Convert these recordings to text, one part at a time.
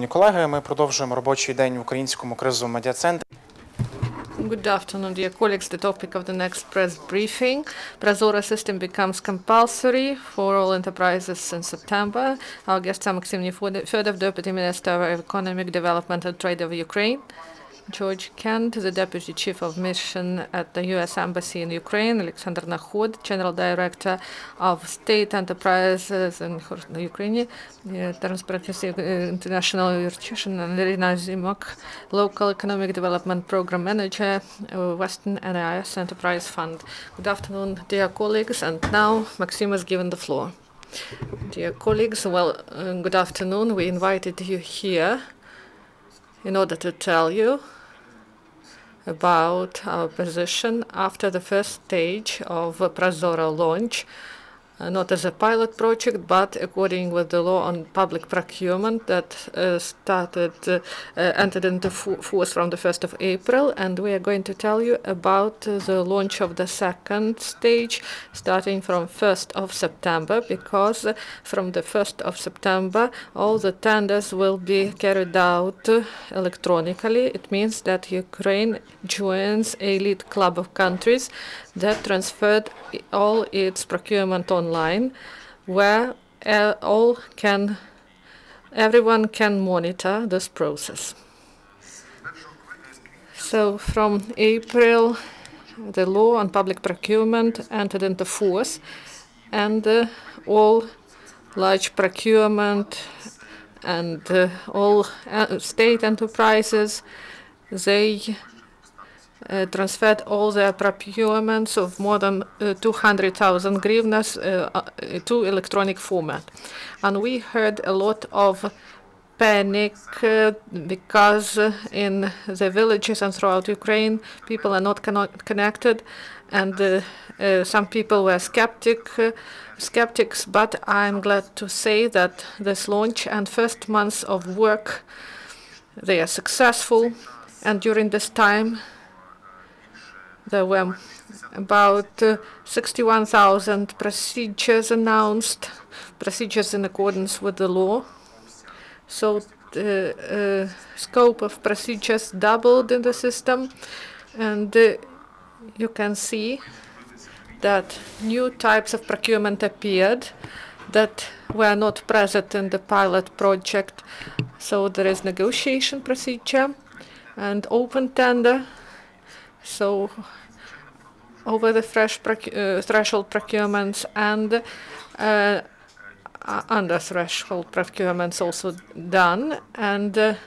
шановні колеги, ми продовжуємо робочий день в Українському кризовому медіа-центрі. Good afternoon, dear colleagues. The topic of the next press briefing. ProZorro system becomes compulsory for all enterprises in September. Our guests are Maksym, Nefedov, Deputy Minister of Economic Development and Trade of Ukraine; George Kent, the Deputy Chief of Mission at the U.S. Embassy in Ukraine; Oleksandr Nakhod, General Director of State Enterprises in Ukraine; Transparency International Yurchushyn; and Iryna Ozymok, Local Economic Development Program Manager, Western NIS Enterprise Fund. Good afternoon, dear colleagues, and now Maksym is given the floor. Dear colleagues, well, good afternoon. We invited you here in order to tell you about our position after the first stage of ProZorro launch, not as a pilot project, but according with the law on public procurement that entered into force from the 1st of April. And we are going to tell you about the launch of the second stage starting from 1st of September, because from the 1st of September all the tenders will be carried out electronically. It means that Ukraine joins a elite club of countries that transferred all its procurement online, where everyone can monitor this process. So from April, the law on public procurement entered into force, and all large procurement and all state enterprises, they transferred all their procurements of more than 200,000 hryvnias to electronic format. And we heard a lot of panic because in the villages and throughout Ukraine, people are not connected, and some people were skeptics, but I'm glad to say that this launch and first months of work, they are successful. And during this time, there were about 61,000 procedures announced, procedures in accordance with the law. So the scope of procedures doubled in the system, and you can see that new types of procurement appeared that were not present in the pilot project. So there is negotiation procedure and open tender. So over the threshold procurements and under threshold procurements also done. And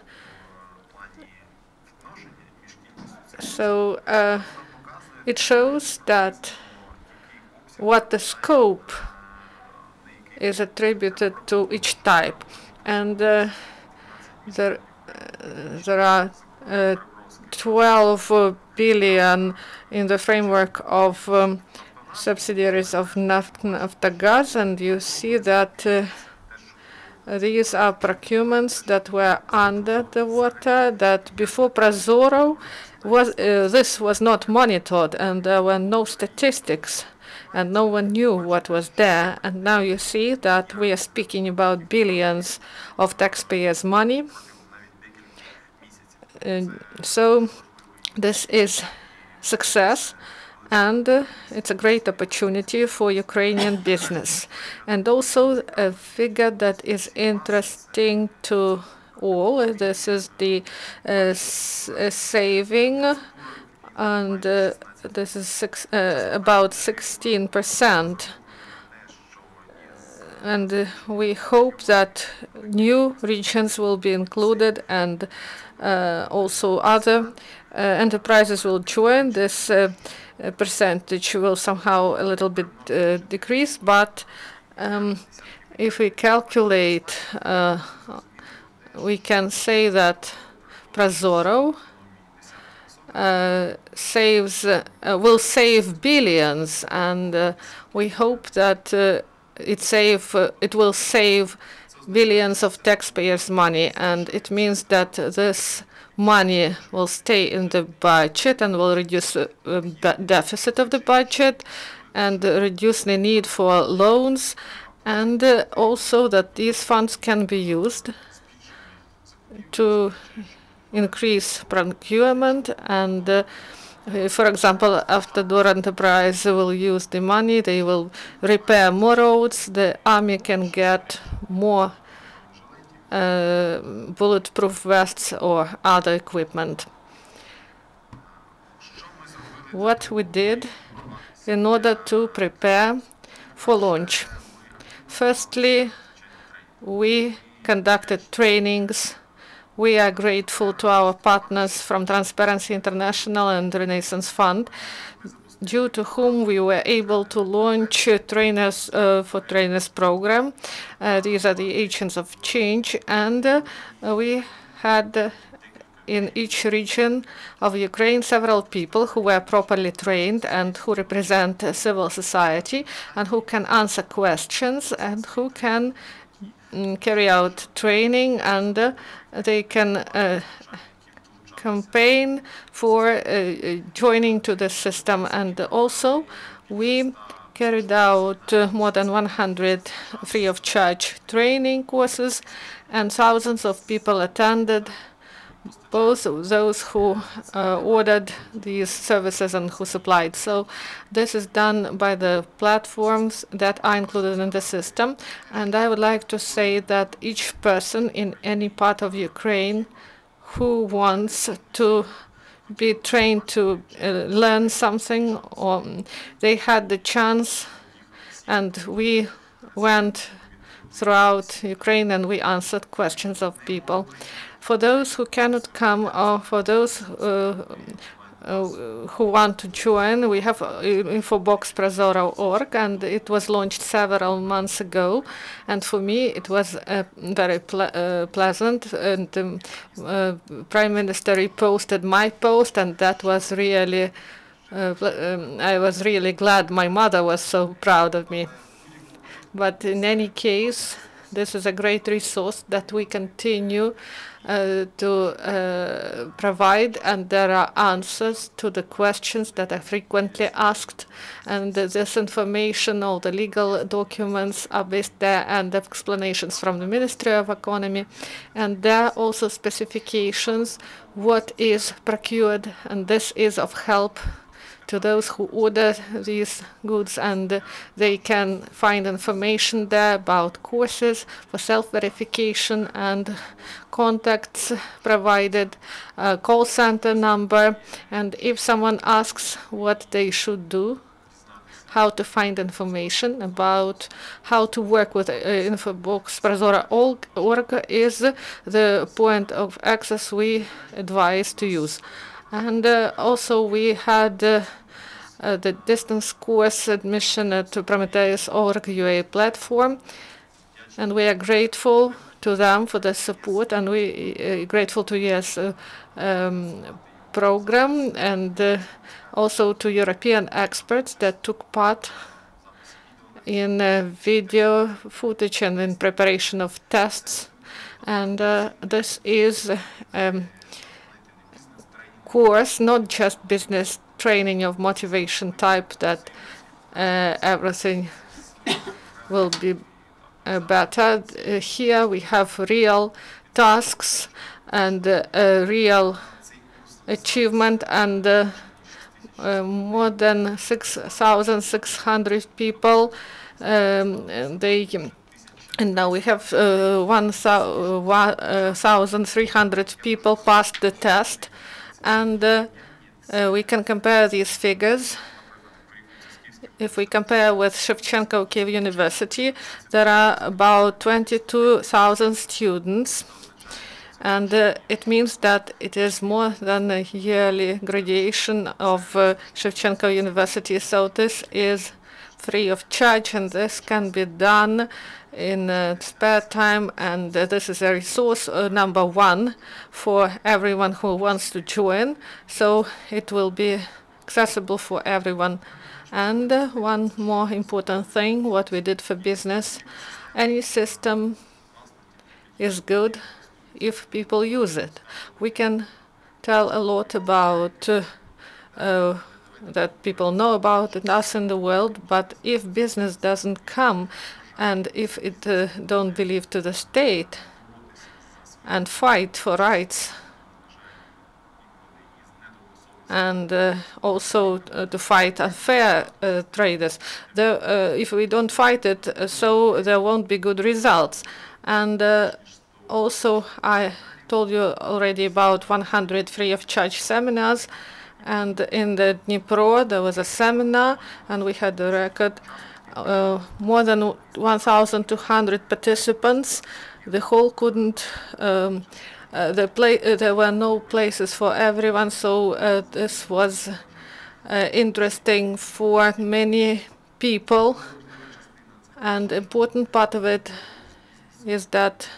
so it shows that what the scope is attributed to each type. And there are 12 billion in the framework of subsidiaries of Nefedov, and you see that these are procurements that were under the water, that before ProZorro this was not monitored, and there were no statistics, and no one knew what was there. And now you see that we are speaking about billions of taxpayers' money. So this is success, and it's a great opportunity for Ukrainian business. And also a figure that is interesting to all, this is the saving, and this is about 16%. And we hope that new regions will be included, and also other enterprises will join. This percentage will somehow a little bit decrease, but if we calculate, we can say that ProZorro will save billions, and we hope that it will save billions of taxpayers' money, and it means that this money will stay in the budget and will reduce the deficit of the budget and reduce the need for loans, and also that these funds can be used to increase procurement and for example, after door enterprise will use the money, they will repair more roads, the army can get more bulletproof vests or other equipment. What we did in order to prepare for launch. Firstly, we conducted trainings. We are grateful to our partners from Transparency International and the Renaissance Fund, due to whom we were able to launch trainers for trainers program. These are the agents of change, and we had in each region of Ukraine several people who were properly trained and who represent civil society and who can answer questions and who can carry out training, and they can campaign for joining to the system. And also we carried out more than 100 free of charge training courses, and thousands of people attended, both those who ordered these services and who supplied. So this is done by the platforms that are included in the system. And I would like to say that each person in any part of Ukraine who wants to be trained to learn something, or they had the chance, and we went throughout Ukraine and we answered questions of people. For those who cannot come, or for those who want to join, we have info box ProZorro.org, and it was launched several months ago. And for me, it was very pleasant. And Prime Minister reposted my post, and that was really, I was really glad. My mother was so proud of me. But in any case, this is a great resource that we continue to provide, and there are answers to the questions that are frequently asked. And this information, all the legal documents are based there, and the explanations from the Ministry of Economy. And there are also specifications what is procured, and this is of help to those who order these goods, and they can find information there about courses for self-verification and contacts provided, a call center number. And if someone asks what they should do, how to find information about how to work with Infobox ProZorro.org is the point of access we advise to use. And also we had the distance course admission at Prometheus.org UA platform, and we are grateful to them for the support, and we are grateful to US program, and also to European experts that took part in video footage and in preparation of tests. And this is course, not just business training of motivation type that everything will be better. Here we have real tasks and real achievement, and more than 6,600 people. And now we have 1,300 people passed the test. And we can compare these figures. If we compare with Shevchenko Kiev University, there are about 22,000 students. And it means that it is more than a yearly graduation of Shevchenko University. So this is free of charge, and this can be done in spare time, and this is a resource number one for everyone who wants to join, so it will be accessible for everyone. And one more important thing, what we did for business: any system is good if people use it. We can tell a lot about that people know about us in the world, but if business doesn't come, and if it don't believe to the state, and fight for rights, and also to fight unfair traders. If we don't fight it, so there won't be good results. And also, I told you already about 100 free of charge seminars. And in the Dnipro, there was a seminar, and we had the record more than 1,200 participants. The hall couldn't. There were no places for everyone, so this was interesting for many people. And important part of it is that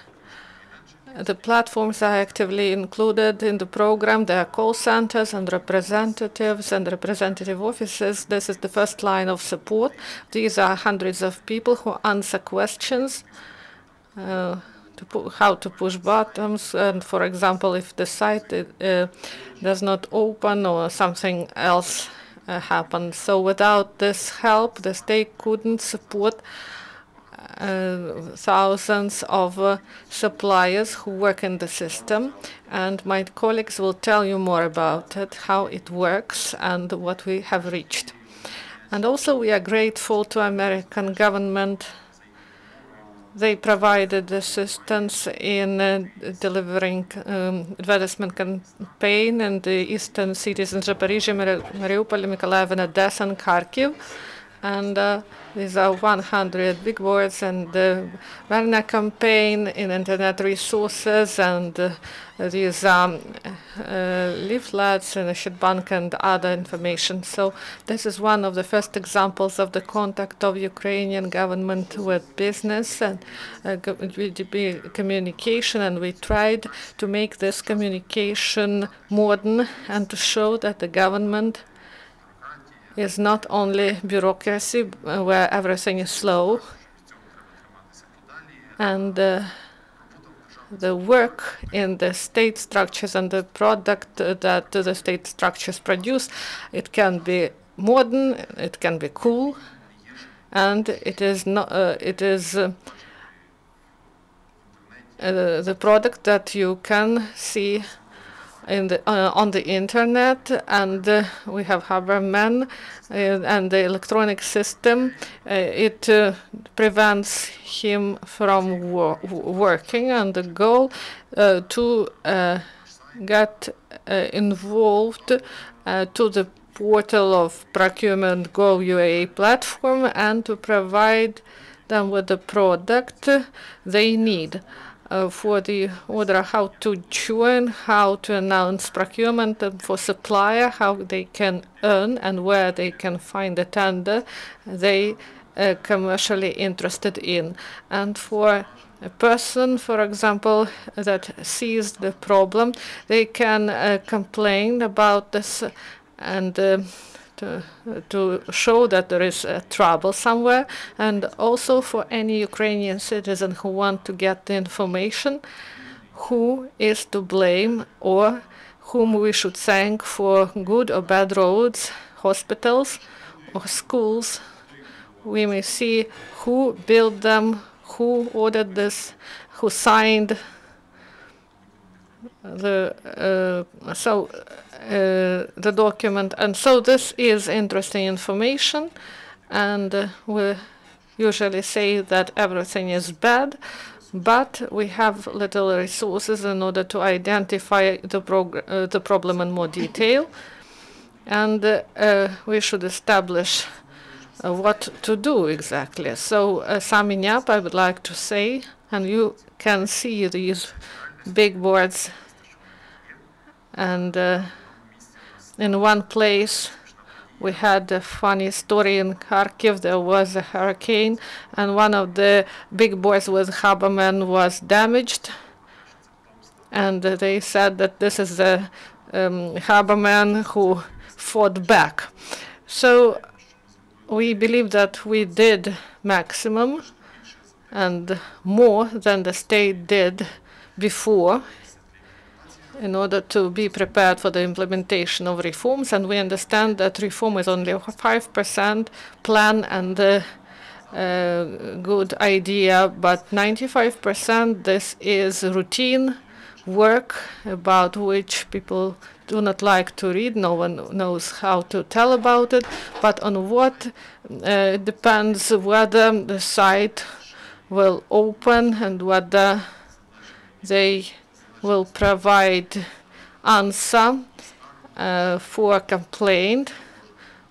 the platforms are actively included in the program. There are call centers and representatives and representative offices. This is the first line of support. These are hundreds of people who answer questions, how to push buttons, and for example, if the site does not open or something else happens. So without this help, the state couldn't support thousands of suppliers who work in the system, and my colleagues will tell you more about it, how it works, and what we have reached. And also we are grateful to American government. They provided assistance in delivering advertisement campaign in the eastern cities in Zaporizhzhia, Mariupol, Mykolaiv, and Odessa, and Kharkiv. And these are 100 big words, and the Varna campaign in internet resources, and these leaflets in the Shitbank and other information. So this is one of the first examples of the contact of Ukrainian government with business and communication, and we tried to make this communication modern and to show that the government is not only bureaucracy where everything is slow, and the work in the state structures and the product that the state structures produce, it can be modern, it can be cool, and it is not. It is the product that you can see in the, on the internet, and we have Haberman and the electronic system. It prevents him from working, and the goal to get involved to the portal of procurement Go.ua platform and to provide them with the product they need. For the order, how to join, how to announce procurement, and for supplier, how they can earn and where they can find a tender they commercially interested in. And for a person, for example, that sees the problem, they can complain about this and to show that there is trouble somewhere, and also for any Ukrainian citizen who want to get the information who is to blame or whom we should thank for good or bad roads, hospitals, or schools. We may see who built them, who ordered this, who signed the the document. And so this is interesting information, and we usually say that everything is bad, but we have little resources in order to identify the problem in more detail, and we should establish what to do exactly. So summing up, I would like to say, and you can see these big boards, and in one place we had a funny story. In Kharkiv there was a hurricane, and one of the big boards with Haberman was damaged, and they said that this is the Haberman who fought back. So we believe that we did maximum and more than the state did before in order to be prepared for the implementation of reforms. And we understand that reform is only a 5% plan and a good idea, but 95% this is routine work about which people do not like to read. No one knows how to tell about it, but on what depends whether the site will open and whether they will provide answer for a complaint,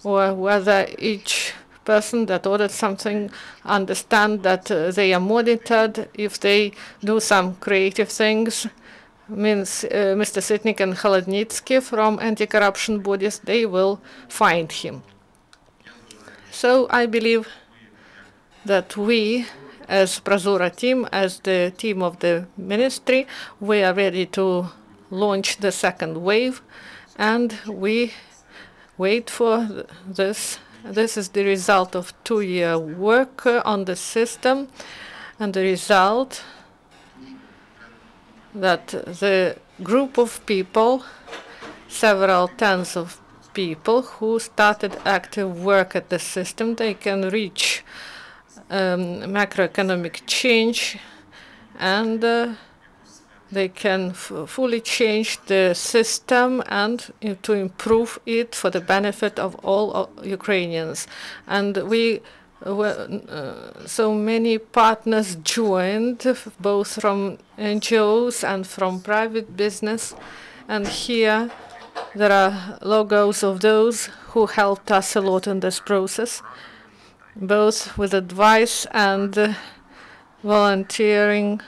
or whether each person that ordered something understand that they are monitored. If they do some creative things, means Mr. Sitnik and Kholodnitsky from anti-corruption bodies, they will find him. So I believe that we, as ProZorro team, as the team of the ministry, we are ready to launch the second wave, and we wait for this. This is the result of 2-year work on the system, and the result that the group of people, several tens of people who started active work at the system, they can reach macroeconomic change, and they can fully change the system and to improve it for the benefit of all Ukrainians. And we so many partners joined, both from NGOs and from private business. And here there are logos of those who helped us a lot in this process, both with advice and volunteering,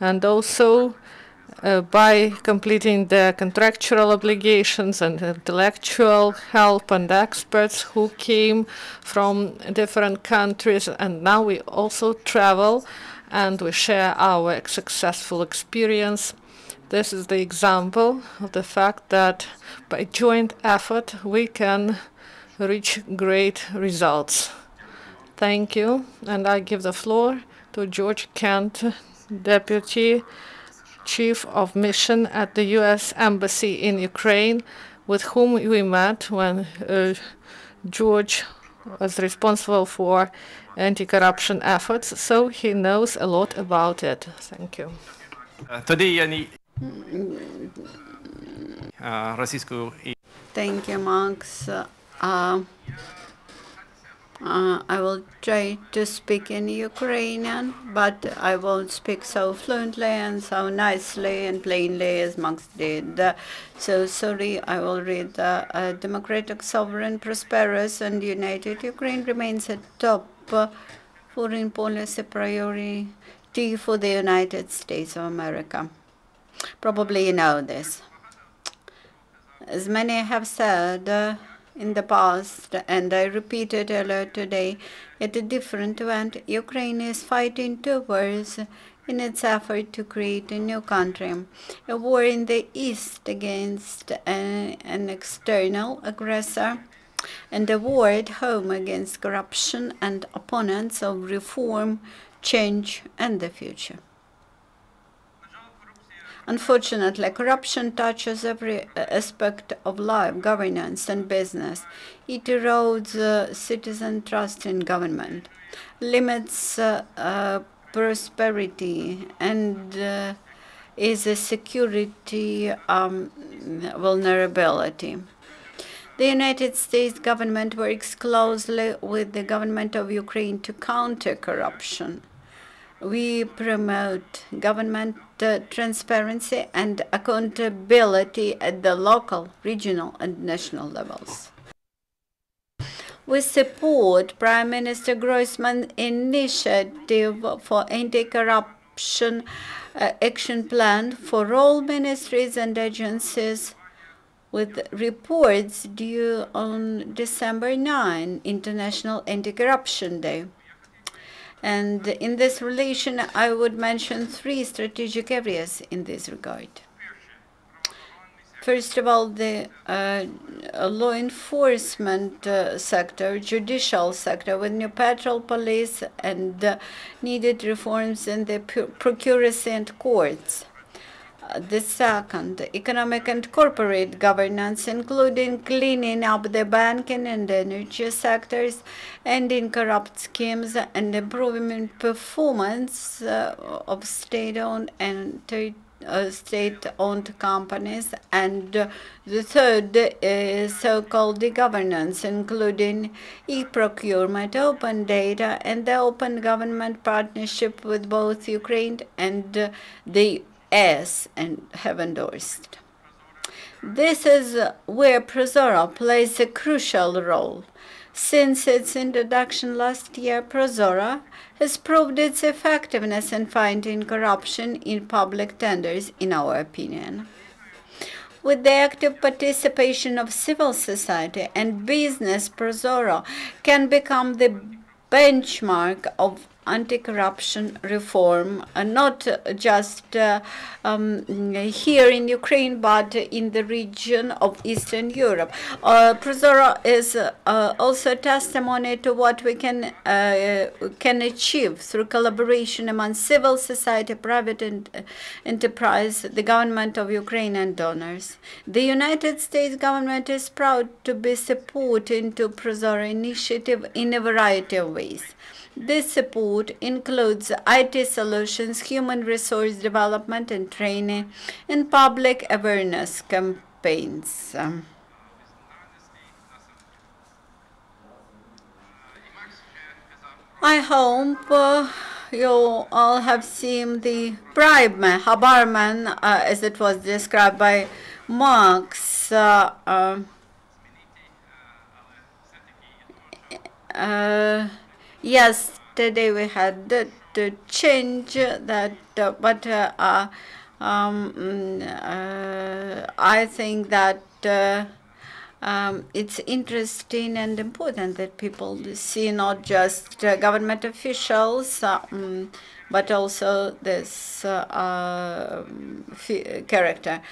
and also by completing their contractual obligations and intellectual help, and experts who came from different countries. And now we also travel and we share our successful experience. This is the example of the fact that by joint effort we can reach great results. Thank you, and I give the floor to George Kent, Deputy Chief of Mission at the U.S. Embassy in Ukraine, with whom we met when George was responsible for anti-corruption efforts, so he knows a lot about it. Thank you. Thank you, Max. I will try to speak in Ukrainian, but I won't speak so fluently and so nicely and plainly as Max did. So sorry, I will read. A democratic, sovereign, prosperous, and united Ukraine remains a top foreign policy priority for the United States of America. Probably you know this. As many have said in the past, and I repeated earlier today, at a different event, Ukraine is fighting two wars in its effort to create a new country. A war in the east against an external aggressor, and a war at home against corruption and opponents of reform, change, and the future. Unfortunately, corruption touches every aspect of life, governance, and business. It erodes citizen trust in government, limits prosperity, and is a security vulnerability. The United States government works closely with the government of Ukraine to counter corruption. We promote government transparency and accountability at the local, regional, and national levels. We support Prime Minister Groysman's initiative for anti-corruption action plan for all ministries and agencies, with reports due on December 9, International Anti-Corruption Day. And in this relation, I would mention 3 strategic areas in this regard. First of all, the law enforcement sector, judicial sector, with new patrol police and needed reforms in the procuracy and courts. The second, economic and corporate governance, including cleaning up the banking and energy sectors, ending corrupt schemes, and improving performance of state-owned state-owned companies, and the third is so-called e-governance, including e-procurement, open data, and the open government partnership with both Ukraine and the US and have endorsed. This is where ProZorro plays a crucial role. Since its introduction last year, ProZorro has proved its effectiveness in fighting corruption in public tenders, in our opinion. With the active participation of civil society and business, ProZorro can become the benchmark of anti-corruption reform, not just here in Ukraine, but in the region of Eastern Europe. ProZorro is also testimony to what we can achieve through collaboration among civil society, private enterprise, the government of Ukraine, and donors. The United States government is proud to be supporting to ProZorro initiative in a variety of ways. This support includes IT solutions, human resource development and training, and public awareness campaigns. I hope you all have seen the bribeman, Habarman, as it was described by Marx. Yesterday we had to change that, but I think that it's interesting and important that people see not just government officials, but also this character.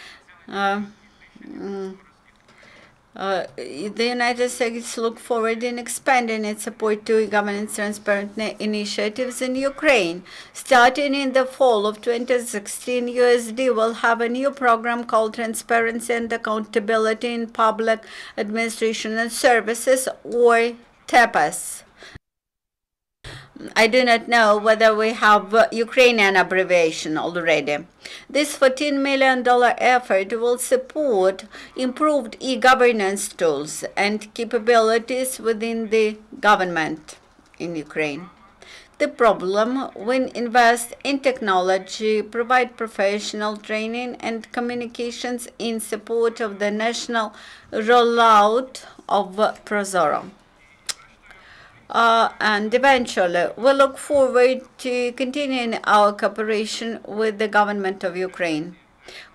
The United States look forward in expanding its support to governance transparent initiatives in Ukraine. Starting in the fall of 2016, USD will have a new program called Transparency and Accountability in Public Administration and Services, or TEPAS. I do not know whether we have Ukrainian abbreviation already. This $14 million effort will support improved e-governance tools and capabilities within the government in Ukraine. The problem: when invest in technology, provide professional training and communications in support of the national rollout of ProZorro. And eventually, we look forward to continuing our cooperation with the government of Ukraine,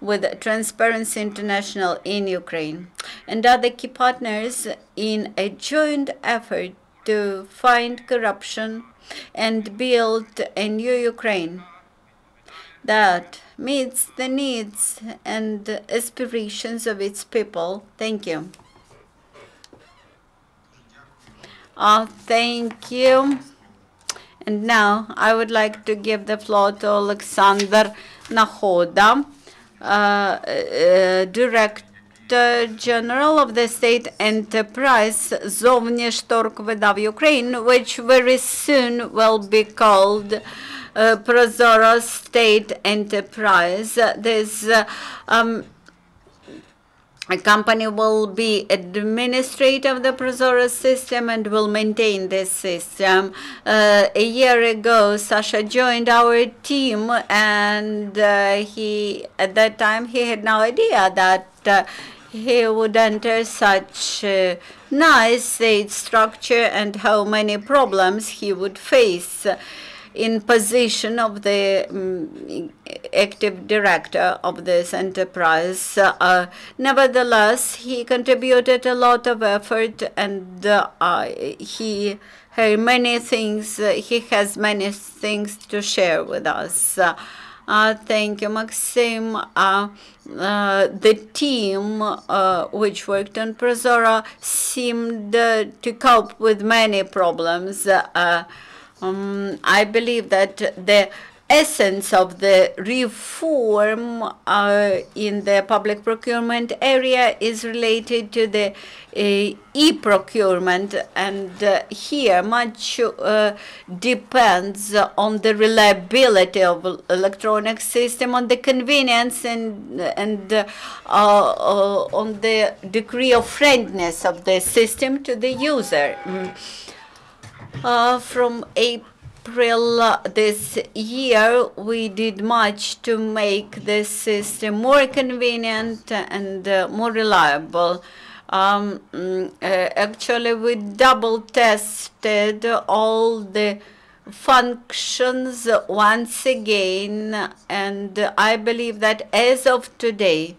with Transparency International in Ukraine, and other key partners in a joint effort to fight corruption and build a new Ukraine that meets the needs and aspirations of its people. Thank you. Thank you. And now I would like to give the floor to Oleksandr Nakhod, Director General of the State Enterprise Zovnishtorgvydav Ukrainy, which very soon will be called ProZorro State Enterprise. This a company will be administrator of the ProZorro system and will maintain this system. A year ago, Sasha joined our team, and at that time he had no idea that he would enter such a nice state structure and how many problems he would face in position of the active director of this enterprise. Nevertheless, he contributed a lot of effort, and he has many things to share with us. Thank you, Maksym. The team which worked on ProZorro seemed to cope with many problems. I believe that the essence of the reform in the public procurement area is related to the e-procurement, and here much depends on the reliability of electronic system, on the convenience, and on the degree of friendliness of the system to the user. From April this year, we did much to make the system more convenient and more reliable. Actually, we double tested all the functions once again, and I believe that as of today,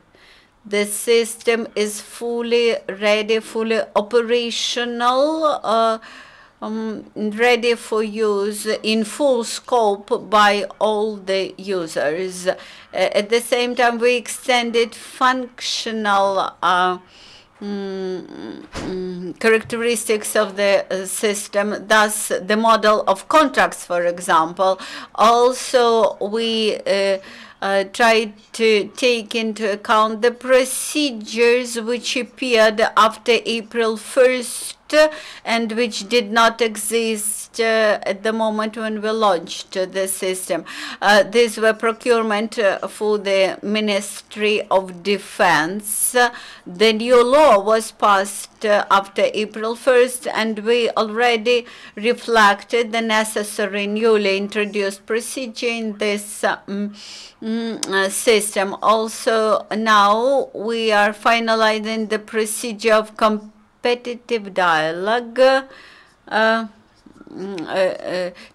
the system is fully ready, fully operational, ready for use in full scope by all the users. At the same time, we extended functional characteristics of the system, thus the model of contracts, for example. Also, we tried to take into account the procedures which appeared after April 1st and which did not exist at the moment when we launched the system. These were procurement for the Ministry of Defense. The new law was passed after April 1st, and we already reflected the necessary newly introduced procedure in this system. Also, now we are finalizing the procedure of competitive dialogue.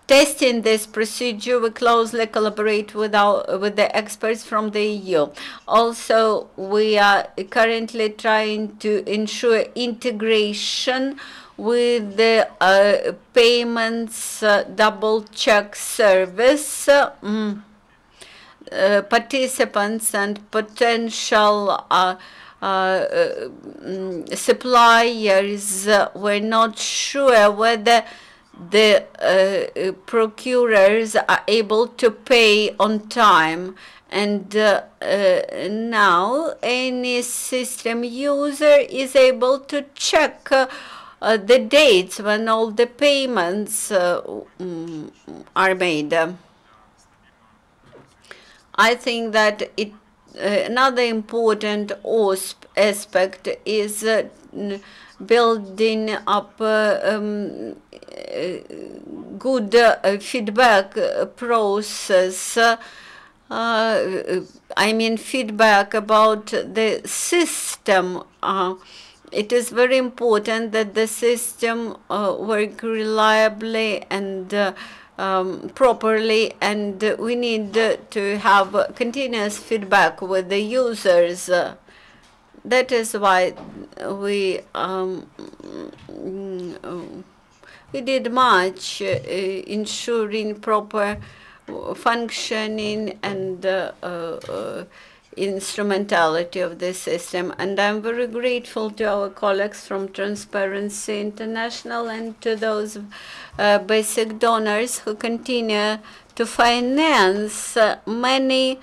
Testing this procedure, we closely collaborate with the experts from the EU. Also, we are currently trying to ensure integration with the payments double check service. Participants and potential suppliers were not sure whether the procurers are able to pay on time, and now any system user is able to check the dates when all the payments are made. I think that another important aspect is building up good feedback process. I mean, feedback about the system. It is very important that the system work reliably and properly, and we need to have continuous feedback with the users. That is why we did much ensuring proper functioning and instrumentality of the system. And I'm very grateful to our colleagues from Transparency International and to those basic donors who continue to finance many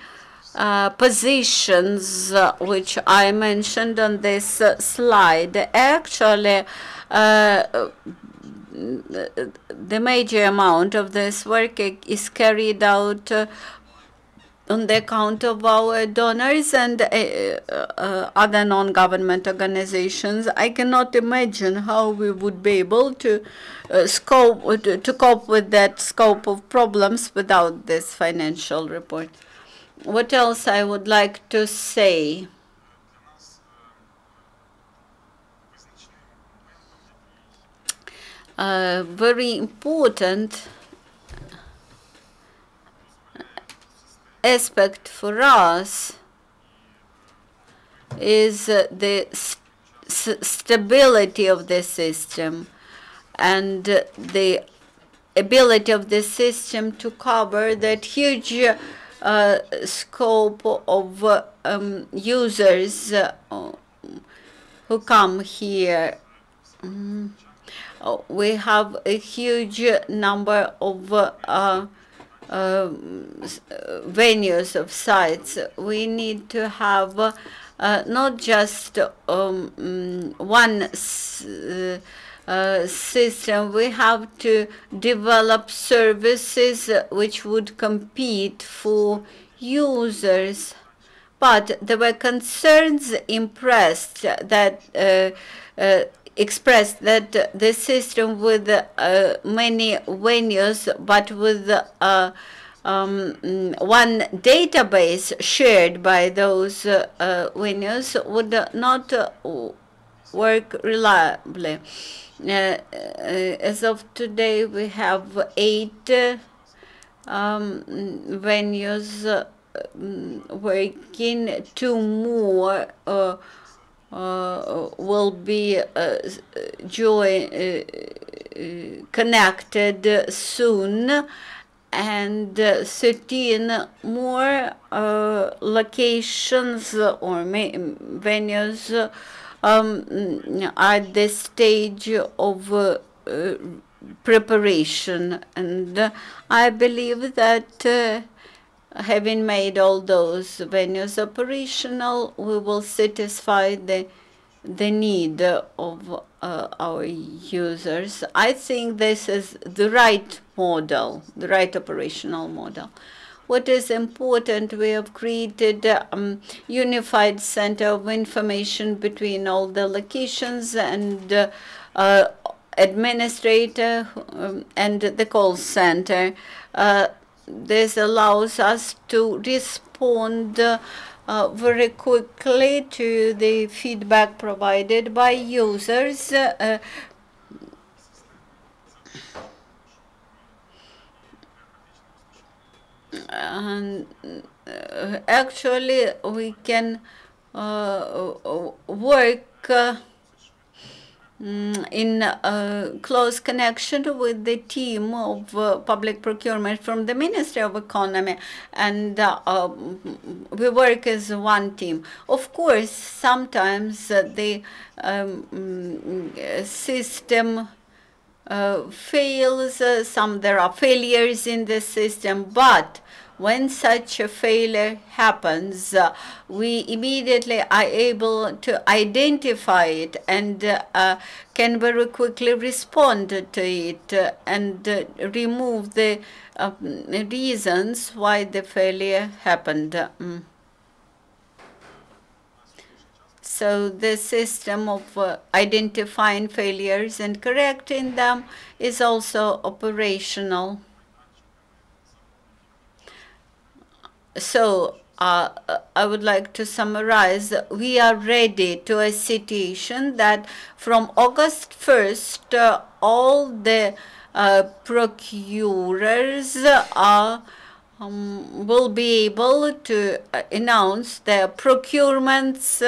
positions which I mentioned on this slide. Actually, the major amount of this work is carried out on the account of our donors and other non-government organizations. I cannot imagine how we would be able to cope with that scope of problems without this financial report. What else I would like to say? Very important aspect for us is the stability of the system and the ability of the system to cover that huge scope of users who come here. We have a huge number of venues of sites. We need to have not just one system. We have to develop services which would compete for users. But there were concerns expressed that the system with many venues, but with one database shared by those venues would not work reliably. As of today, we have 8 venues working. 2 more will be connected soon, and 13 more locations or venues at the stage of preparation. And I believe that having made all those venues operational, we will satisfy the need of our users. I think this is the right model, the right operational model. What is important, we have created a unified center of information between all the locations and administrator and the call center. This allows us to respond very quickly to the feedback provided by users. And actually, we can work in close connection with the team of public procurement from the Ministry of Economy, and we work as one team. Of course, sometimes the system fails, there are failures in the system, but when such a failure happens, we immediately are able to identify it and can very quickly respond to it and remove the reasons why the failure happened. So the system of identifying failures and correcting them is also operational. So I would like to summarize. We are ready to a situation that from August 1st, all the procurers will be able to announce their procurements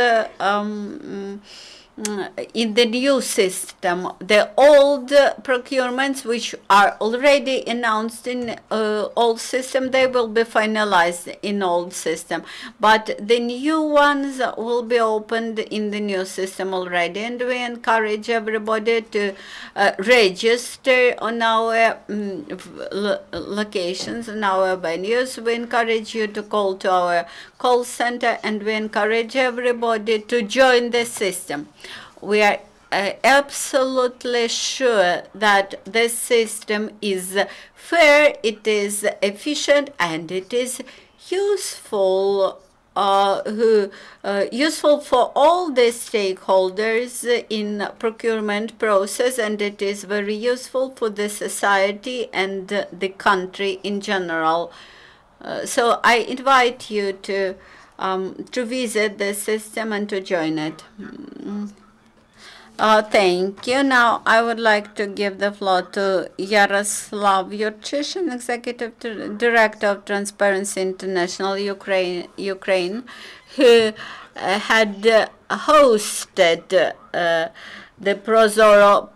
in the new system. The old procurements, which are already announced in old system, they will be finalized in old system. But the new ones will be opened in the new system already. And we encourage everybody to register on our locations, on our venues. We encourage you to call to our call center, and we encourage everybody to join the system. We are absolutely sure that the system is fair, it is efficient, and it is useful. Useful for all the stakeholders in procurement process, and it is very useful for the society and the country in general. So I invite you to visit the system and to join it. Thank you. Now I would like to give the floor to Yaroslav Yurchushyn, Executive Director of Transparency International Ukraine, who had hosted the ProZorro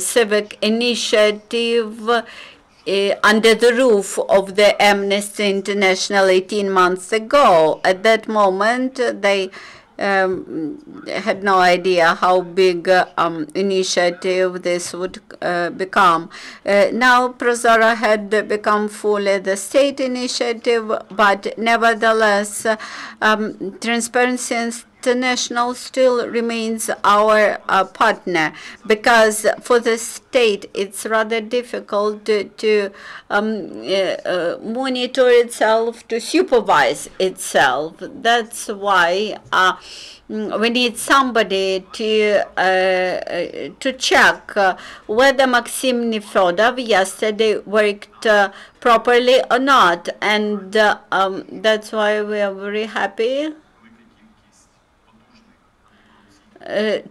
civic initiative under the roof of the Amnesty International 18 months ago. At that moment, they had no idea how big initiative this would become. Now ProZorro had become fully the state initiative, but nevertheless, Transparency International still remains our partner, because for the state it's rather difficult to monitor itself, to supervise itself. That's why we need somebody to check whether Maksym Nefedov yesterday worked properly or not, and that's why we are very happy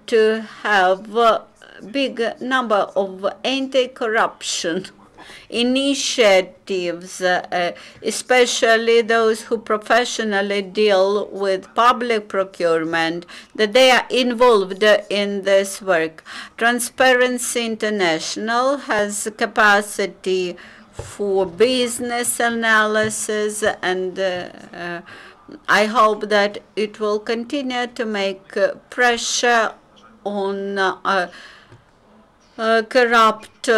to have a big number of anti-corruption initiatives, especially those who professionally deal with public procurement, that they are involved in this work. Transparency International has capacity for business analysis, and I hope that it will continue to make pressure on corrupt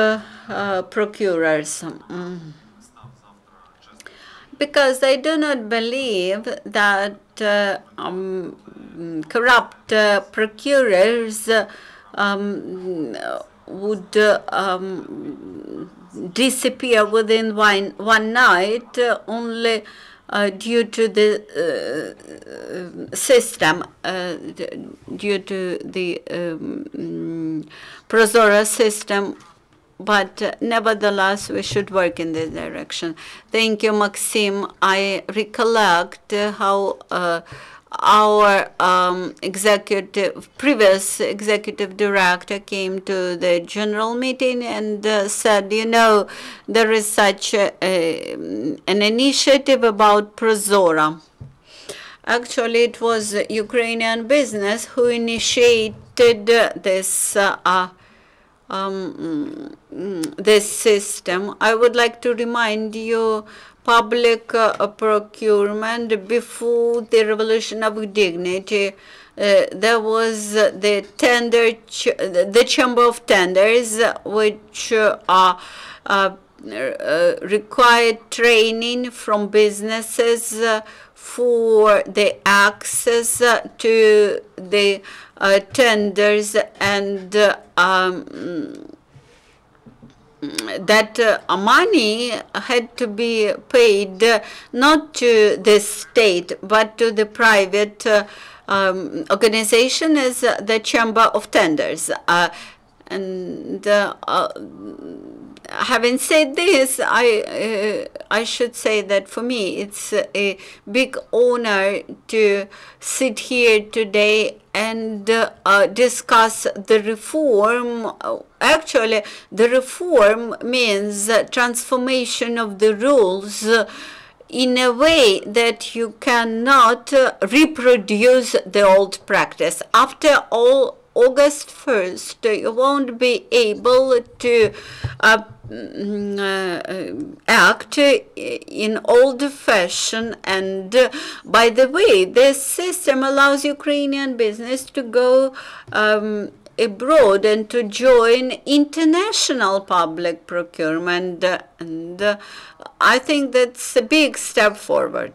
procurers, because I do not believe that corrupt procurers would disappear within one night only due to the system, due to the ProZorro system. But nevertheless, we should work in this direction. Thank you, Maksym. I recollect how our previous executive director came to the general meeting and said, you know, there is such an initiative about ProZorro. Actually, it was Ukrainian business who initiated this this system. I would like to remind you, public procurement before the Revolution of Dignity, there was the the Chamber of Tenders, which required training from businesses for the access to the tenders, and that money had to be paid not to the state but to the private organization as the Chamber of Tenders. And having said this, I should say that for me it's a big honor to sit here today and discuss the reform. Actually, the reform means transformation of the rules in a way that you cannot reproduce the old practice. After all, August 1st, you won't be able to act in old fashion. And by the way, this system allows Ukrainian business to go abroad and to join international public procurement. And I think that's a big step forward.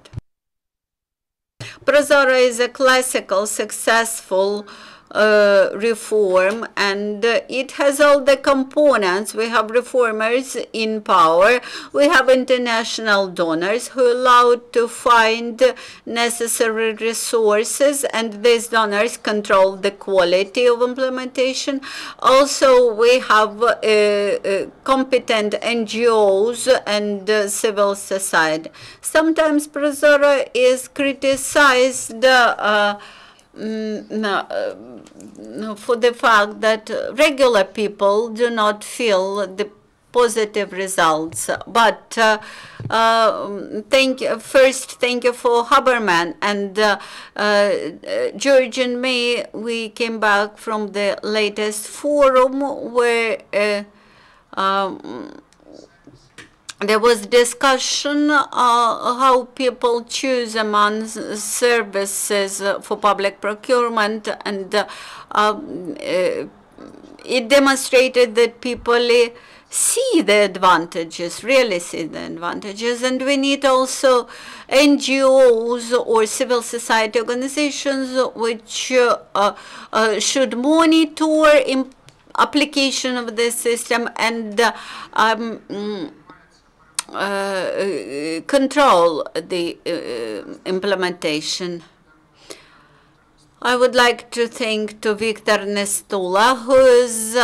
ProZorro is a classical, successful reform, and it has all the components. We have reformers in power, we have international donors who are allowed to find necessary resources, and these donors control the quality of implementation. Also, we have competent NGOs and civil society. Sometimes ProZorro is criticized for the fact that regular people do not feel the positive results. But thank you for Haberman, and George and me, we came back from the latest forum where there was discussion how people choose among services for public procurement, and it demonstrated that people see the advantages, really see the advantages, and we need also NGOs or civil society organizations which should monitor application of the system and control the implementation. I would like to thank to Viktor Nestola, who is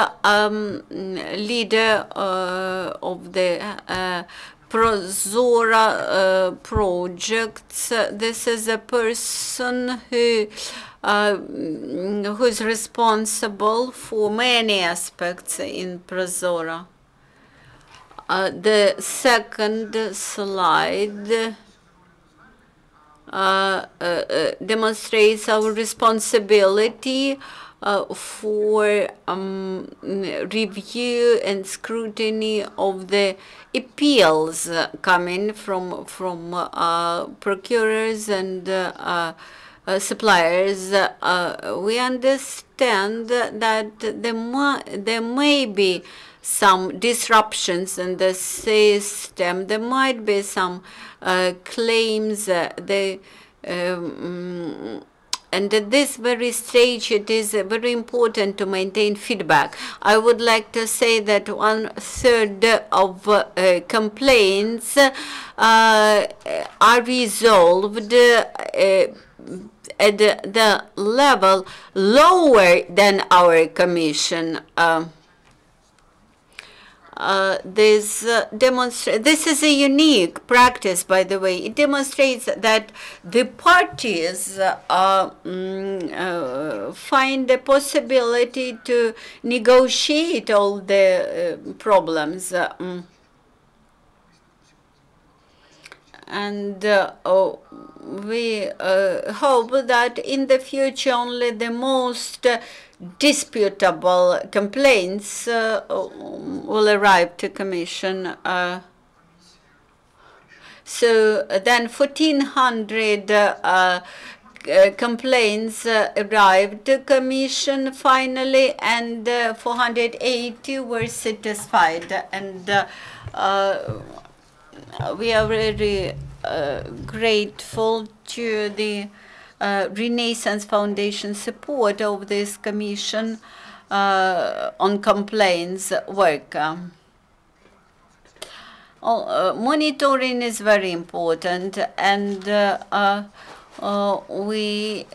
leader of the ProZorro projects. This is a person who is responsible for many aspects in ProZorro. The second slide demonstrates our responsibility for review and scrutiny of the appeals coming from procurers and suppliers. We understand that there may be some disruptions in the system. There might be some claims. And at this very stage, it is very important to maintain feedback. I would like to say that 1/3 of complaints are resolved at the level lower than our commission. This is a unique practice, by the way. It demonstrates that the parties find the possibility to negotiate all the problems. And we hope that in the future only the most disputable complaints will arrive to Commission. So then 1,400 complaints arrived to Commission finally, and 480 were satisfied. And we are very grateful to the Renaissance Foundation support of this commission on complaints work. Monitoring is very important, and we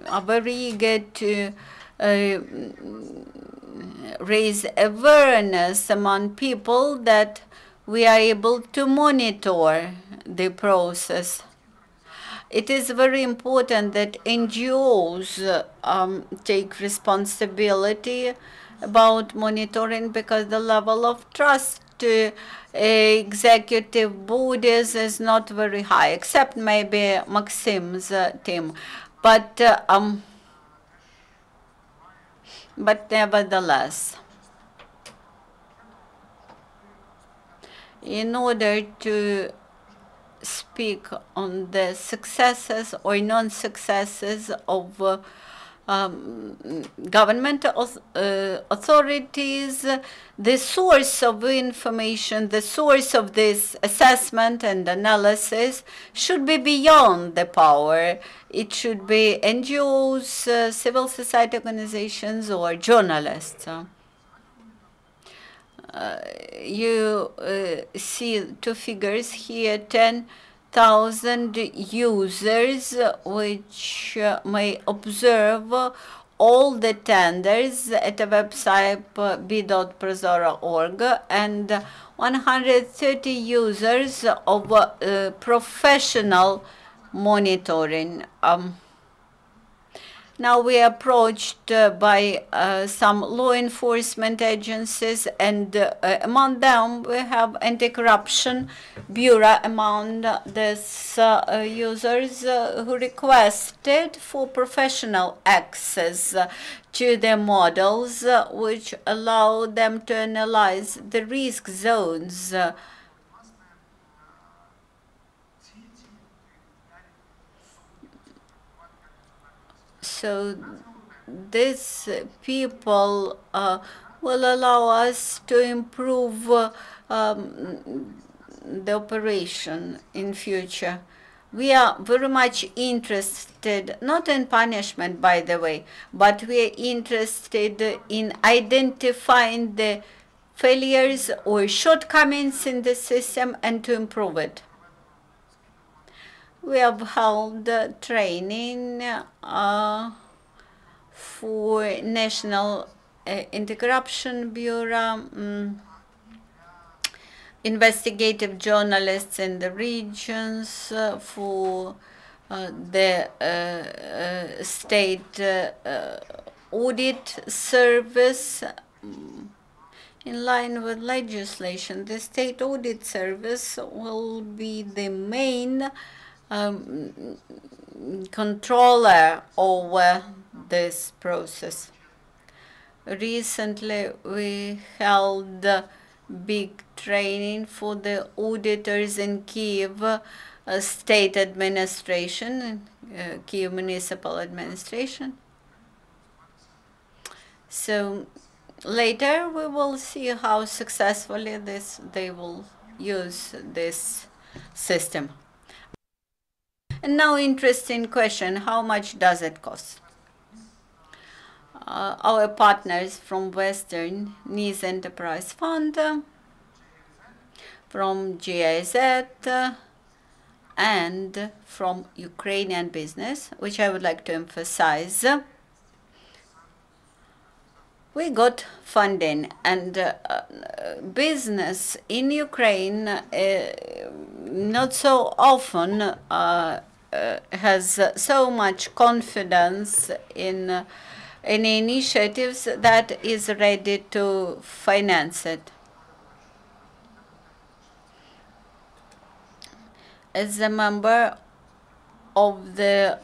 are very eager to raise awareness among people that we are able to monitor the process. It is very important that NGOs take responsibility about monitoring, because the level of trust to executive bodies is not very high, except maybe Maksym's team. But nevertheless, in order to speak on the successes or non-successes of government authorities, the source of information, the source of this assessment and analysis should be beyond the power. It should be NGOs, civil society organizations, or journalists. You see two figures here: 10,000 users which may observe all the tenders at the website b.prozorro.org, and 130 users of professional monitoring. Now we are approached by some law enforcement agencies, and among them we have anti-corruption bureau among these users who requested for professional access to the models which allow them to analyze the risk zones. So these people will allow us to improve the operation in future. We are very much interested, not in punishment, by the way, but we are interested in identifying the failures or shortcomings in the system and to improve it. We have held training for National Anti-Corruption Bureau, investigative journalists in the regions, for the state audit service. In line with legislation, the state audit service will be the main controller over this process. Recently, we held big training for the auditors in Kyiv state administration, Kyiv municipal administration. So later we will see how successfully they will use this system. And now, interesting question, how much does it cost? Our partners from Western NIS Enterprise Fund, from GIZ, and from Ukrainian business, which I would like to emphasize, we got funding, and business in Ukraine not so often has so much confidence in any initiatives that is ready to finance it. As a member of the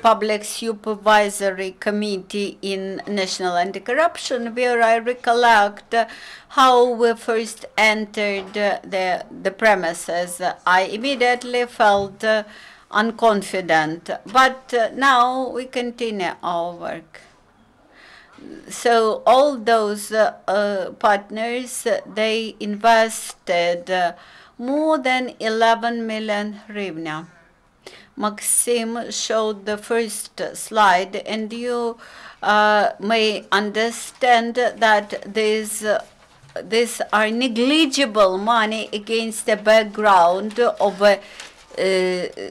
Public Supervisory Committee in National Anti-Corruption Bureau, I recollect how we first entered the premises. I immediately felt unconfident, but now we continue our work. So all those partners, they invested more than 11 million hryvnia. Maksym showed the first slide, and you may understand that these are negligible money against the background of a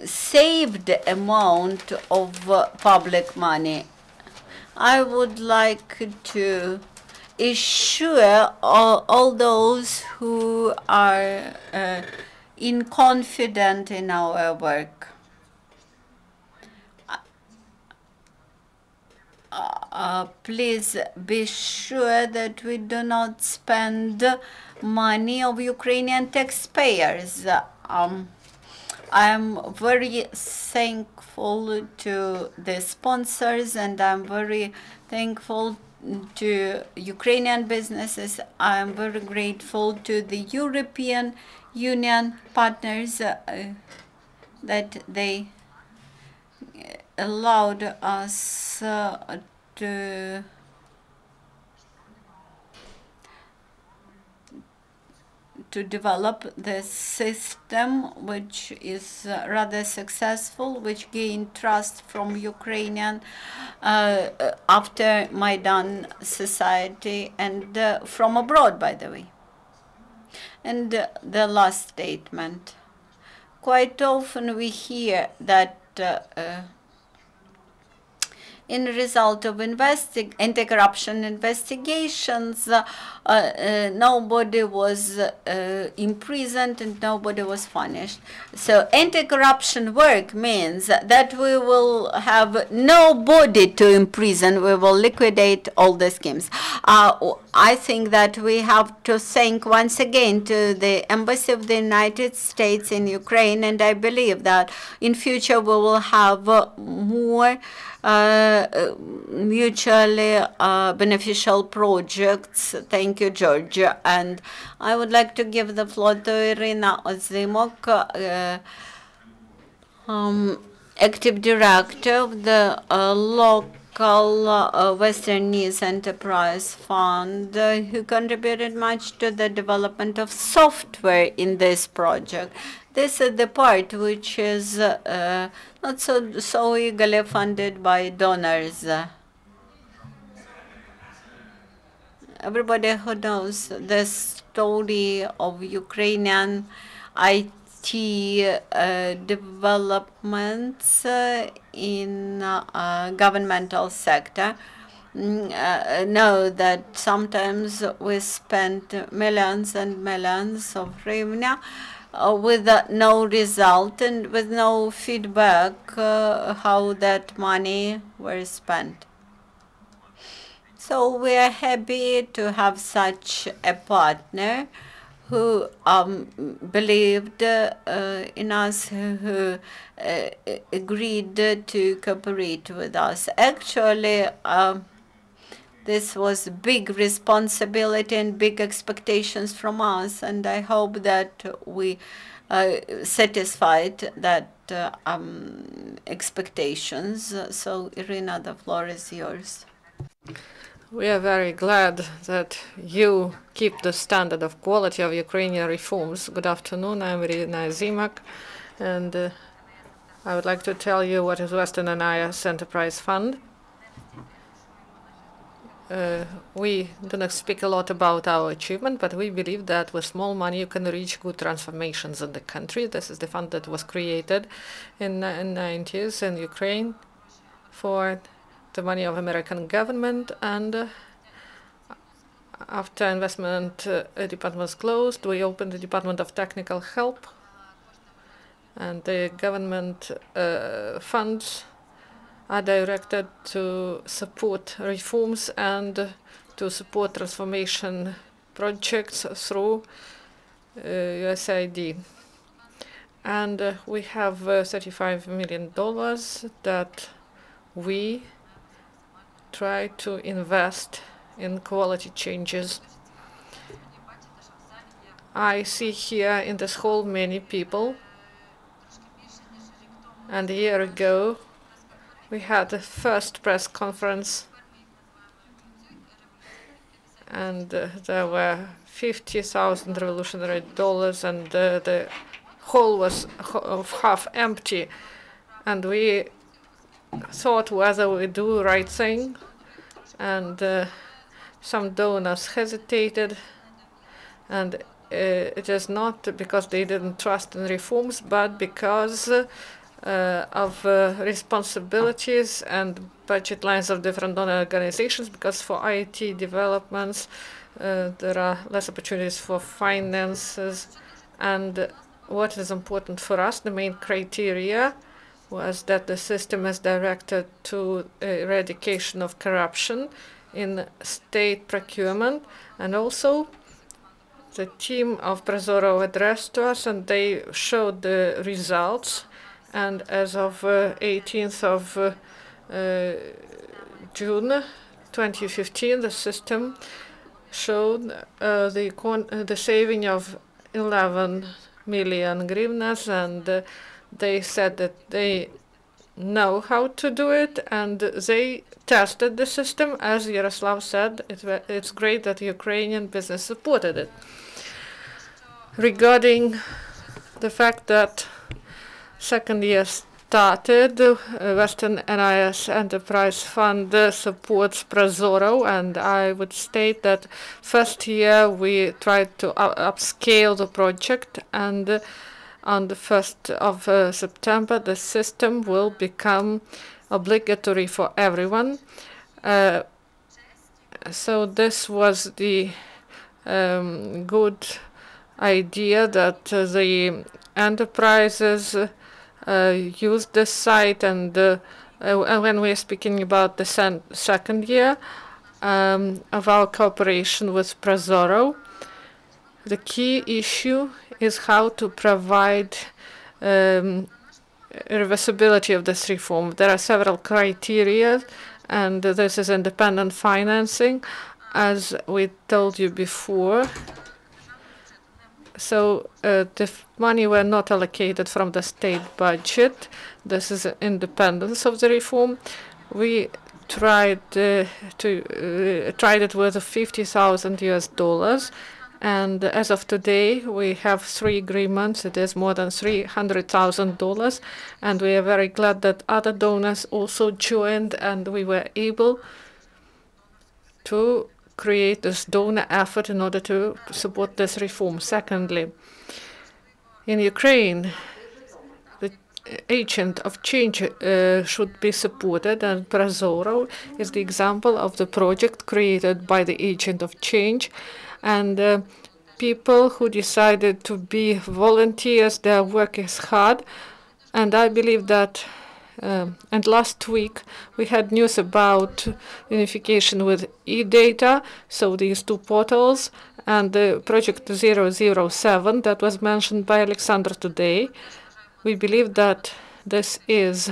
saved amount of public money. I would like to assure all those who are confident in our work. Please be sure that we do not spend money of Ukrainian taxpayers. I'm very thankful to the sponsors, and I'm very thankful to Ukrainian businesses. I'm very grateful to the European Union partners that they allowed us to develop this system, which is rather successful, which gained trust from Ukrainian after Maidan society, and from abroad, by the way. And the last statement. Quite often we hear that in result of anti-corruption investigations, nobody was imprisoned and nobody was punished. So anti-corruption work means that we will have nobody to imprison. We will liquidate all the schemes. I think that we have to thank once again to the Embassy of the United States in Ukraine, and I believe that in future we will have more mutually beneficial projects. Thank you, Georgia. And I would like to give the floor to Iryna Ozymok, active director of the local Western NIS Enterprise Fund, who contributed much to the development of software in this project. This is the part which is not so eagerly funded by donors. Everybody who knows the story of Ukrainian IT developments in governmental sector know that sometimes we spend millions and millions of hryvnia with no result and with no feedback how that money was spent. So we are happy to have such a partner who believed in us, who agreed to cooperate with us. Actually, this was big responsibility and big expectations from us, and I hope that we satisfied that expectations. So, Iryna, the floor is yours. We are very glad that you keep the standard of quality of Ukrainian reforms. Good afternoon, I'm Iryna Ozymok, and I would like to tell you what is Western NIS Enterprise Fund. We do not speak a lot about our achievement, but we believe that with small money you can reach good transformations in the country. This is the fund that was created in the 90s in Ukraine for the money of American government, and after investment department was closed, we opened the Department of Technical Help, and the government funds are directed to support reforms and to support transformation projects through USAID. And we have $35 million that we try to invest in quality changes. I see here in this hall many people, and a year ago we had the first press conference, and there were 50,000 revolutionary dollars, and the hall was half empty, and we thought whether we do the right thing, and some donors hesitated, and it is not because they didn't trust in reforms, but because of responsibilities and budget lines of different donor organizations, because for IT developments there are less opportunities for finances. And what is important for us, the main criteria was that the system is directed to eradication of corruption in state procurement, and also the team of ProZorro addressed to us and they showed the results. And as of 18th of June 2015, the system showed the saving of 11 million hryvnias, and they said that they know how to do it, and they tested the system. As Yaroslav said, it's great that Ukrainian business supported it. Regarding the fact that second year started, Western NIS Enterprise Fund supports ProZorro, and I would state that first year we tried to upscale the project, and on the 1st of September the system will become obligatory for everyone. So this was the good idea that the enterprises use this site, and when we're speaking about the second year of our cooperation with ProZorro, the key issue is how to provide reversibility of this reform. There are several criteria, and this is independent financing, as we told you before. So the money were not allocated from the state budget. This is independence of the reform. We tried tried it with $50,000, and as of today, we have 3 agreements. It is more than $300,000, and we are very glad that other donors also joined, and we were able to create this donor effort in order to support this reform. Secondly, in Ukraine, the agent of change should be supported, and ProZorro is the example of the project created by the agent of change. And people who decided to be volunteers, their work is hard. And I believe that, and last week we had news about unification with e-data, so these 2 portals, and the project 007 that was mentioned by Oleksandr today. We believe that this is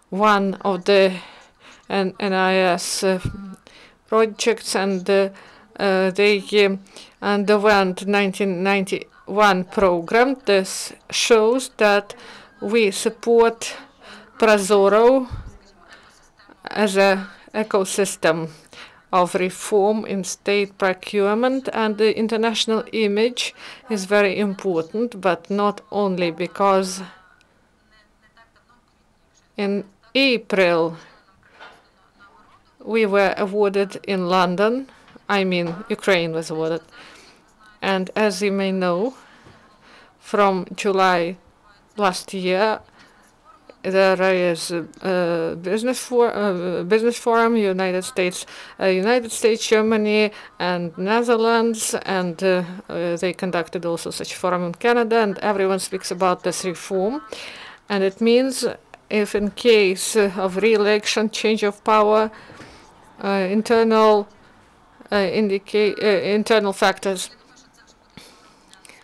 one of the NIS projects, and they underwent 1991 program. This shows that we support ProZorro as an ecosystem of reform in state procurement, and the international image is very important, but not only because in April we were awarded in London. I mean, Ukraine was awarded. And as you may know, from July last year, there is a business forum, United States, Germany, and Netherlands, and they conducted also such forum in Canada, and everyone speaks about this reform. And it means if in case of re-election, change of power, internal factors.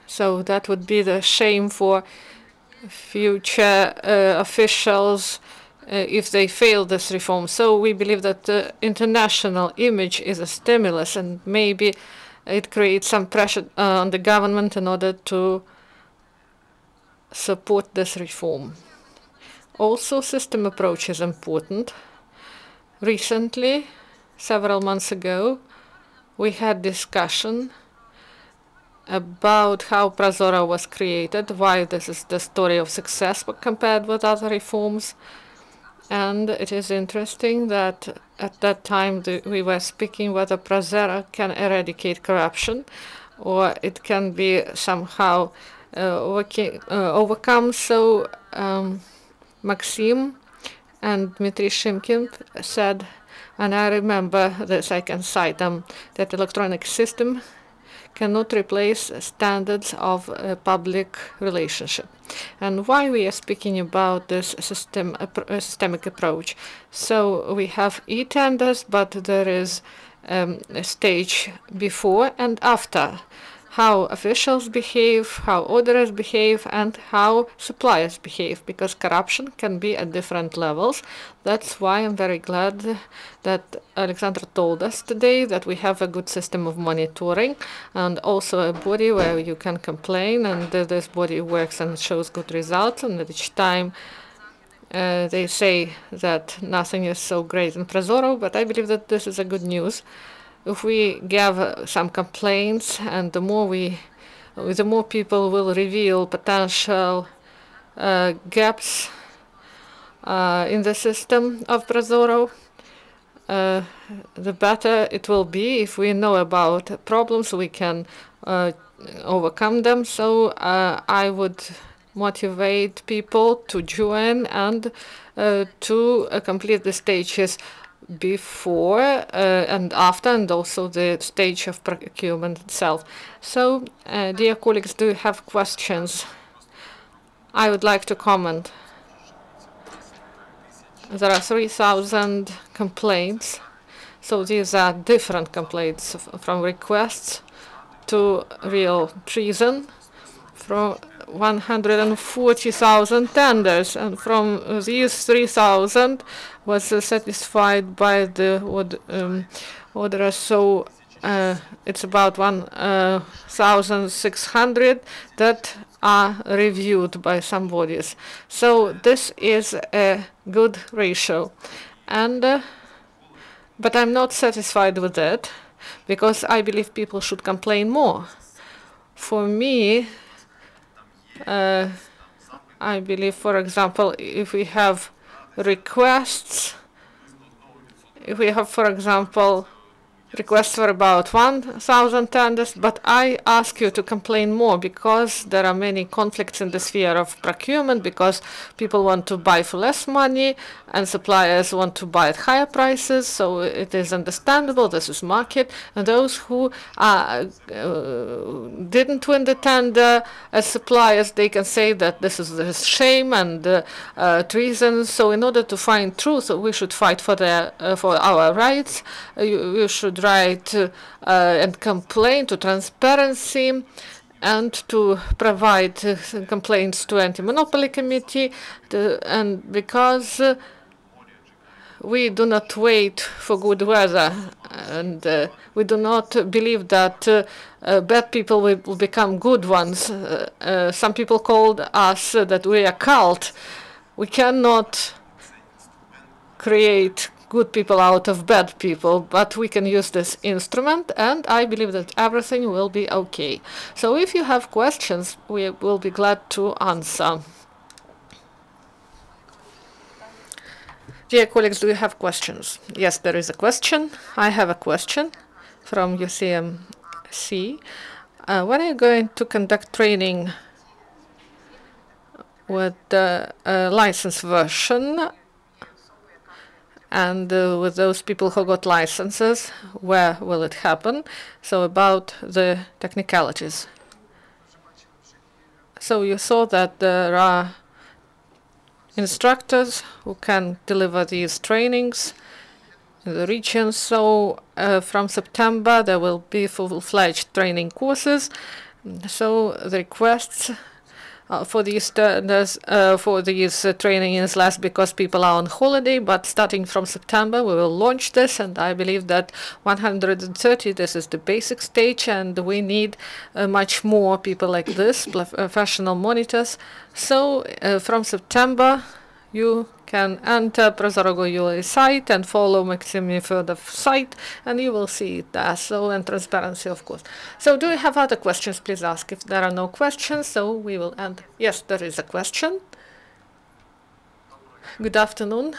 So that would be the shame for future officials if they fail this reform. So we believe that the international image is a stimulus, and maybe it creates some pressure on the government in order to support this reform. Also, system approach is important. Recently, several months ago, we had discussion about how ProZorro was created, why this is the story of success compared with other reforms. And it is interesting that at that time we were speaking whether ProZorro can eradicate corruption or it can be somehow overcome. So Maksym and Dmitry Shimkin said, and I remember this, I can cite them, that electronic system cannot replace standards of public relationship. And why we are speaking about this systemic approach? So we have e-tenders, but there is a stage before and after. How officials behave, how auditors behave, and how suppliers behave, because corruption can be at different levels. That's why I'm very glad that Oleksandr told us today that we have a good system of monitoring and also a body where you can complain, and this body works and shows good results, and at each time they say that nothing is so great in ProZorro, but I believe that this is a good news. If we give some complaints, and the more people will reveal potential gaps in the system of ProZorro, the better it will be. If we know about problems, we can overcome them. So I would motivate people to join and to complete the stages before and after, and also the stage of procurement itself. So, dear colleagues, do you have questions? I would like to comment. There are 3,000 complaints. So these are different complaints, from requests to real treason, from 140,000 tenders, and from these 3,000 was satisfied by the order. So it's about 1,600 that are reviewed by some bodies. So this is a good ratio, and but I'm not satisfied with that, because I believe people should complain more. For me, I believe, for example, if we have requests, if we have, for example, requests for about 1,000 tenders, but I ask you to complain more, because there are many conflicts in the sphere of procurement, because people want to buy for less money and suppliers want to buy at higher prices. So it is understandable, this is market, and those who didn't win the tender as suppliers, they can say that this is a shame and treason. So in order to find truth, we should fight for our rights. You should write and complain to transparency, and to provide complaints to anti-monopoly committee, and because we do not wait for good weather, and we do not believe that bad people will become good ones. Some people called us that we are a cult. We cannot create good people out of bad people, but we can use this instrument, and I believe that everything will be okay. So if you have questions, we will be glad to answer. Dear colleagues, do you have questions? Yes, there is a question. I have a question from UCMC. When are you going to conduct training with the license version? And with those people who got licenses, where will it happen? So about the technicalities. So you saw that there are instructors who can deliver these trainings in the region. So from September, there will be full-fledged training courses. So the requests for these training is less because people are on holiday, but starting from September we will launch this, and I believe that 130, this is the basic stage, and we need much more people like this, professional monitors. So from September you can enter ProZorro site and follow Maksym Nefedov site, and you will see it there. So, and transparency, of course. So do you have other questions? Please ask. If there are no questions, so we will end. Yes, there is a question. Good afternoon.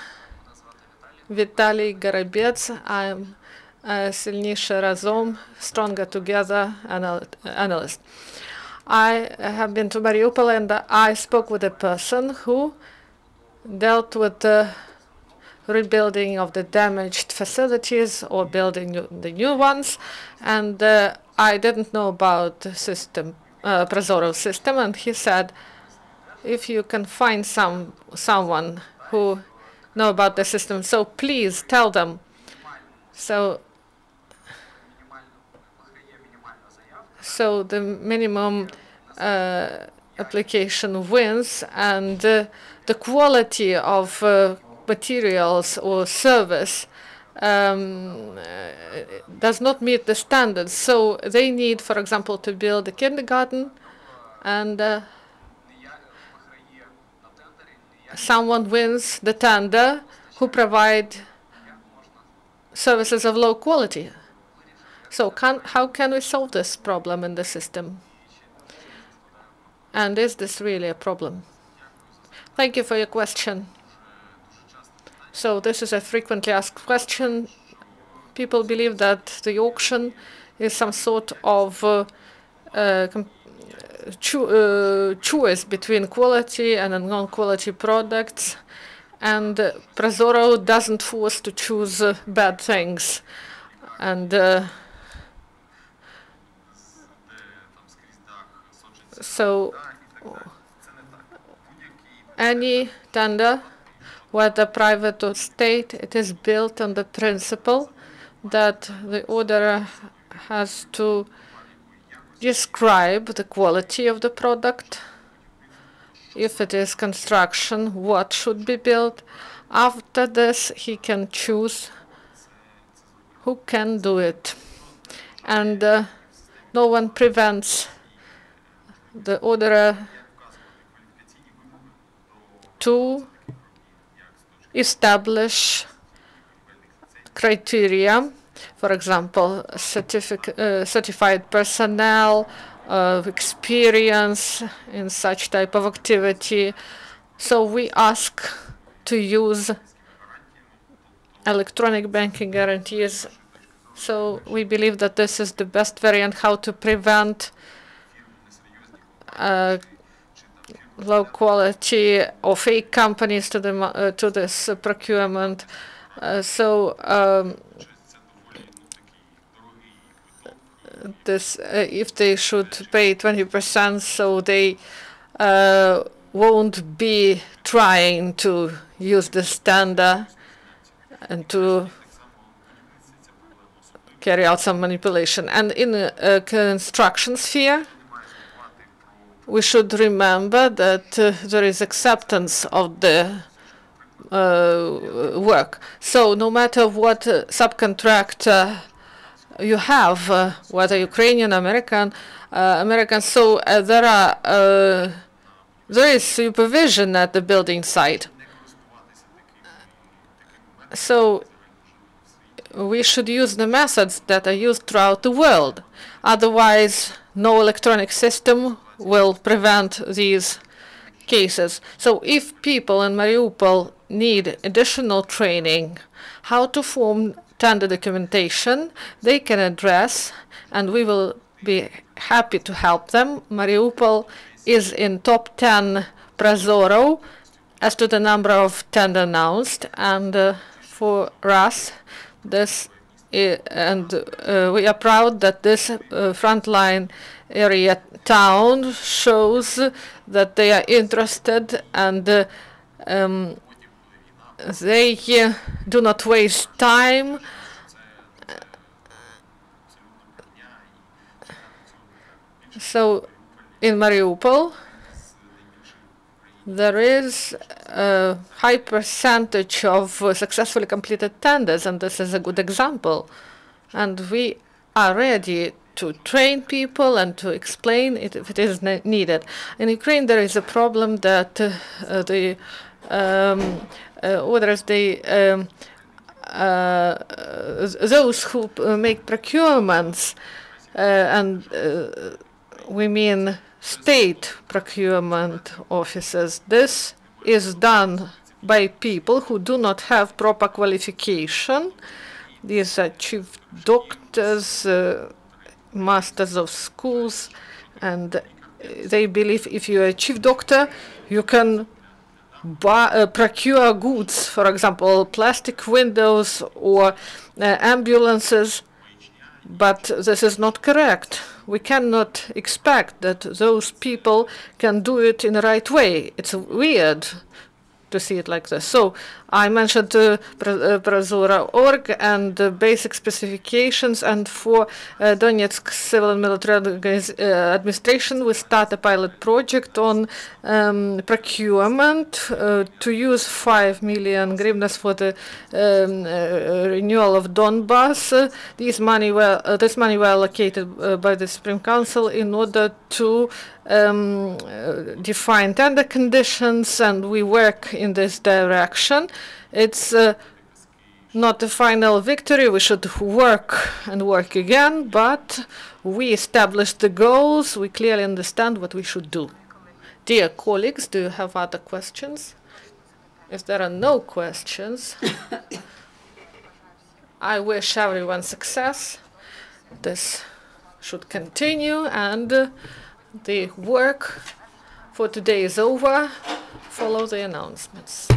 Vitaly Gorobets. I'm Silniše Razom, Stronger Together analyst. I have been to Mariupol, and I spoke with a person who dealt with the rebuilding of the damaged facilities or building the new ones, and I didn't know about the system, ProZorro system, and he said, if you can find someone who know about the system, so please tell them. So the minimum application wins, and the quality of materials or service does not meet the standards. So they need, for example, to build a kindergarten, and someone wins the tender who provide services of low quality. So how can we solve this problem in the system? And is this really a problem? Thank you for your question. So this is a frequently asked question. People believe that the auction is some sort of choice between quality and non-quality products, and ProZorro doesn't force to choose bad things. And so any tender, whether private or state, it is built on the principle that the orderer has to describe the quality of the product. If it is construction, what should be built. After this, he can choose who can do it. And no one prevents the orderer to establish criteria, for example, certified personnel, experience in such type of activity. So we ask to use electronic banking guarantees. So we believe that this is the best variant how to prevent low quality or fake companies to this procurement. If they should pay 20%, so they won't be trying to use this tender and to carry out some manipulation. And in the construction sphere, we should remember that there is acceptance of the work. So no matter what subcontractor you have, whether Ukrainian, American, so there is supervision at the building site. So we should use the methods that are used throughout the world. Otherwise, no electronic system will prevent these cases. So if people in Mariupol need additional training how to form tender documentation, they can address, and we will be happy to help them. Mariupol is in top 10 ProZorro as to the number of tender announced, and for us, this we are proud that this frontline area town shows that they are interested, and they do not waste time. So in Mariupol, there is a high percentage of successfully completed tenders, and this is a good example. And we are ready to train people and to explain it if it is needed. In Ukraine, there is a problem that the orders, those who make procurements, and we mean state procurement officers, this is done by people who do not have proper qualification. These are chief doctors, masters of schools, and they believe if you are a chief doctor, you can procure goods, for example, plastic windows or ambulances, but this is not correct. We cannot expect that those people can do it in the right way. It's weird to see it like this. So I mentioned ProZorro.org and the basic specifications, and for Donetsk Civil and Military Administration, we start a pilot project on procurement to use 5 million hryvnias for the renewal of Donbass. This money were allocated by the Supreme Council in order to define tender conditions, and we work in this direction. It's not a final victory. We should work and work again, but we established the goals. We clearly understand what we should do. Dear colleagues, do you have other questions? If there are no questions, I wish everyone success. This should continue, and The work for today is over. Follow the announcements.